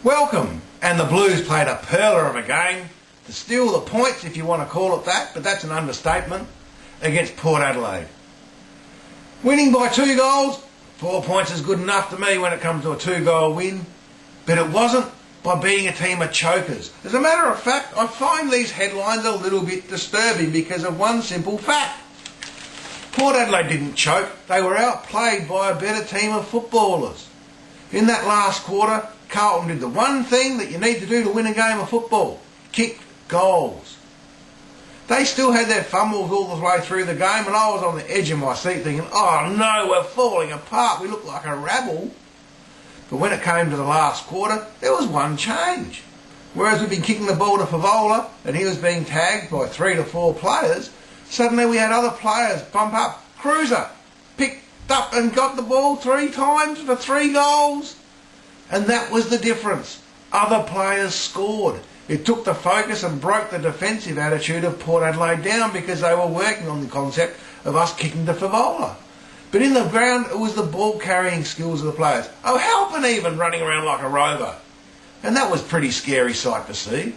Welcome, and the Blues played a pearler of a game to steal the points, if you want to call it that, but that's an understatement, against Port Adelaide. Winning by 2 goals, 4 points is good enough to me when it comes to a 2-goal win, but it wasn't by being a team of chokers. As a matter of fact, I find these headlines a little bit disturbing because of one simple fact. Port Adelaide didn't choke, they were outplayed by a better team of footballers. In that last quarter, Carlton did the one thing that you need to do to win a game of football: kick goals. They still had their fumbles all the way through the game, and I was on the edge of my seat thinking, oh no, we're falling apart, we look like a rabble. But when it came to the last quarter, there was one change. Whereas we'd been kicking the ball to Favola and he was being tagged by 3 to 4 players, suddenly we had other players bump up. Cruiser picked up and got the ball 3 times for 3 goals. And that was the difference. Other players scored. It took the focus and broke the defensive attitude of Port Adelaide down because they were working on the concept of us kicking to Favola. But in the ground, it was the ball-carrying skills of the players. Oh, Halpin even running around like a rover. And that was a pretty scary sight to see.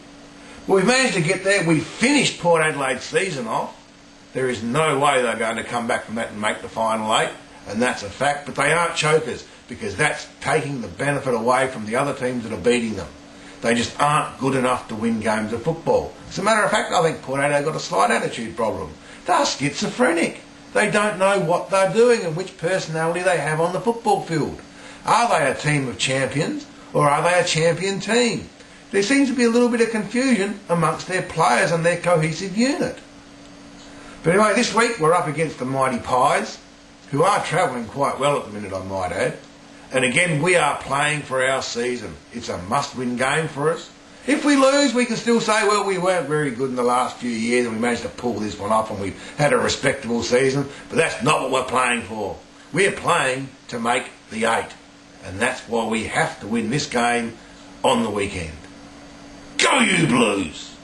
Well, we managed to get there. We finished Port Adelaide's season off. There is no way they're going to come back from that and make the final 8. And that's a fact. But they aren't chokers, because that's taking the benefit away from the other teams that are beating them. They just aren't good enough to win games of football. As a matter of fact, I think Port Adelaide got a slight attitude problem. They're schizophrenic. They don't know what they're doing and which personality they have on the football field. Are they a team of champions, or are they a champion team? There seems to be a little bit of confusion amongst their players and their cohesive unit. But anyway, this week we're up against the mighty Pies, who are travelling quite well at the minute, I might add. And again, we are playing for our season. It's a must-win game for us. If we lose, we can still say, well, we weren't very good in the last few years and we managed to pull this one off and we've had a respectable season. But that's not what we're playing for. We're playing to make the 8. And that's why we have to win this game on the weekend. Go you Blues!